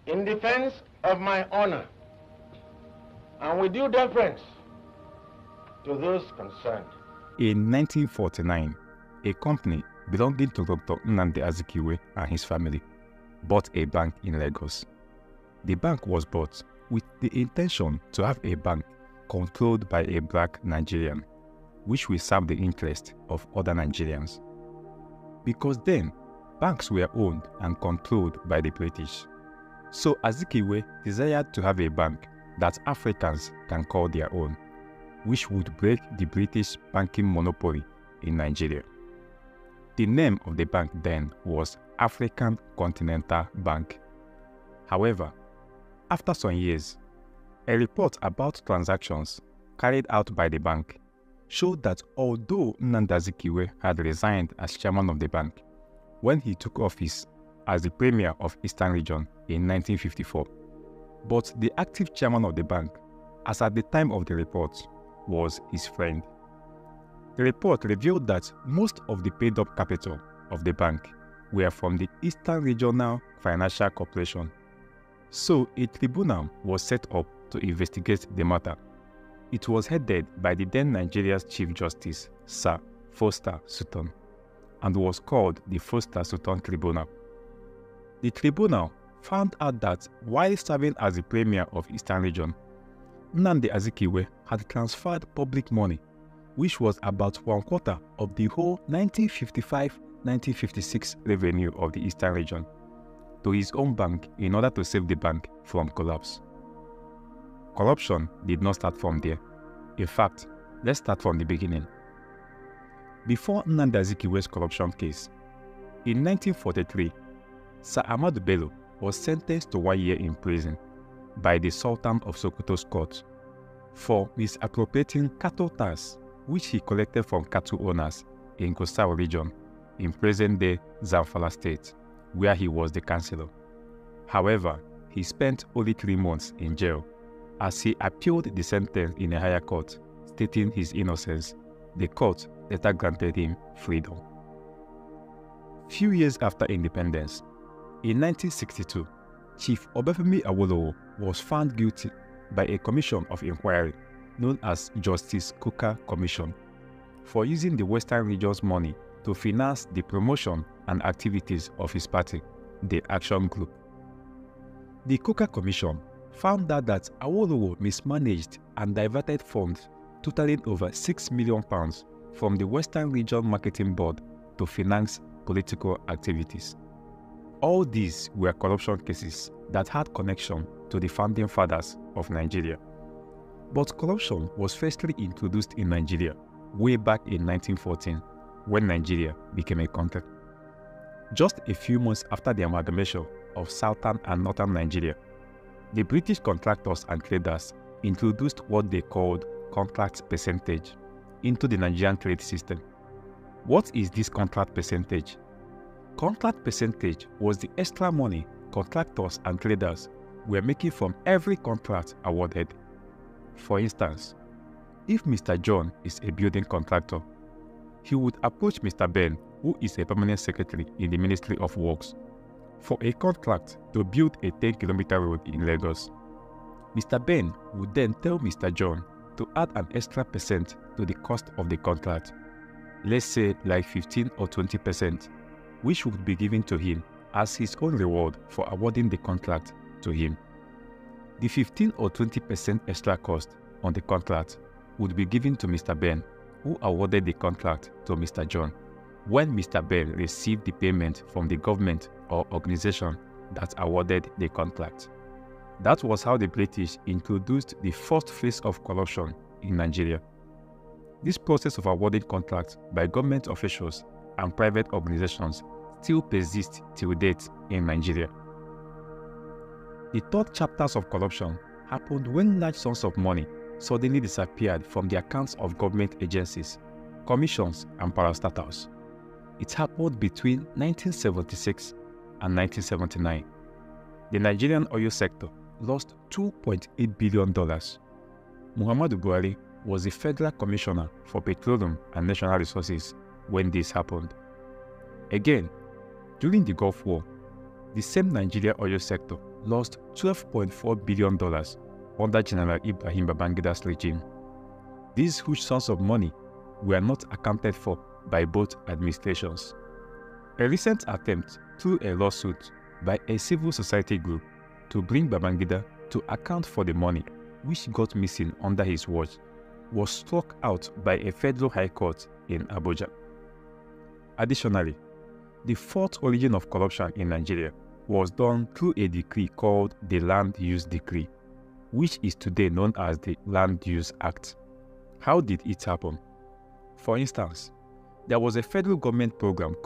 In defense of my honor and with due deference to those concerned. In 1949, a company belonging to Dr. Nnamdi Azikiwe and his family bought a bank in Lagos. The bank was bought with the intention to have a bank controlled by a black Nigerian, which will serve the interest of other Nigerians. Because then, banks were owned and controlled by the British. So Azikiwe desired to have a bank that Africans can call their own, which would break the British banking monopoly in Nigeria. The name of the bank then was African Continental Bank. However, after some years, a report about transactions carried out by the bank showed that although Nnamdi Azikiwe had resigned as chairman of the bank when he took office as the Premier of Eastern Region in 1954, but the active chairman of the bank, as at the time of the report, was his friend. The report revealed that most of the paid-up capital of the bank were from the Eastern Regional Financial Corporation. So a tribunal was set up to investigate the matter. It was headed by the then Nigeria's Chief Justice, Sir Foster Sutton, and was called the Foster Sutton Tribunal. The tribunal found out that while serving as the Premier of Eastern Region, Nnamdi Azikiwe had transferred public money, which was about 1/4 of the whole 1955-1956 revenue of the Eastern Region, to his own bank in order to save the bank from collapse. Corruption did not start from there. In fact, let's start from the beginning. Before Nnamdi Azikiwe's corruption case, in 1943, Sir Ahmadu Bello was sentenced to 1 year in prison by the Sultan of Sokoto's court for misappropriating cattle tax which he collected from cattle owners in Gusau region in present-day Zamfara state, where he was the councillor. However, he spent only 3 months in jail as he appealed the sentence in a higher court, stating his innocence. The court later granted him freedom. Few years after independence, in 1962, Chief Obafemi Awolowo was found guilty by a commission of inquiry known as Justice Coker Commission for using the Western region's money to finance the promotion and activities of his party, the Action Group. The Coker Commission found out that Awolowo mismanaged and diverted funds totaling over £6 million from the Western Region Marketing Board to finance political activities. All these were corruption cases that had connection to the founding fathers of Nigeria. But corruption was firstly introduced in Nigeria way back in 1914 when Nigeria became a country. Just a few months after the amalgamation of Southern and Northern Nigeria, the British contractors and traders introduced what they called contract percentage into the Nigerian trade system. What is this contract percentage? Contract percentage was the extra money contractors and traders were making from every contract awarded. For instance, if Mr. John is a building contractor, he would approach Mr. Ben, who is a permanent secretary in the Ministry of Works, for a contract to build a 10-kilometer road in Lagos. Mr. Ben would then tell Mr. John to add an extra percent to the cost of the contract, let's say like 15 or 20%, which would be given to him as his own reward for awarding the contract to him. The 15 or 20% extra cost on the contract would be given to Mr. Ben, who awarded the contract to Mr. John, when Mr. Ben received the payment from the government or organization that awarded the contract. That was how the British introduced the first phase of corruption in Nigeria. This process of awarding contracts by government officials and private organizations still persists till date in Nigeria. The third chapters of corruption happened when large sums of money suddenly disappeared from the accounts of government agencies, commissions, and parastatals. It happened between 1976 and 1979. The Nigerian oil sector lost $2.8 billion. Muhammadu Buhari was the Federal Commissioner for Petroleum and Natural Resources when this happened. Again, during the Gulf War, the same Nigeria oil sector lost $12.4 billion under General Ibrahim Babangida's regime. These huge sums of money were not accounted for by both administrations. A recent attempt through a lawsuit by a civil society group to bring Babangida to account for the money which got missing under his watch was struck out by a federal high court in Abuja. Additionally, the fourth origin of corruption in Nigeria was done through a decree called the Land Use Decree, which is today known as the Land Use Act. How did it happen? For instance, there was a federal government program called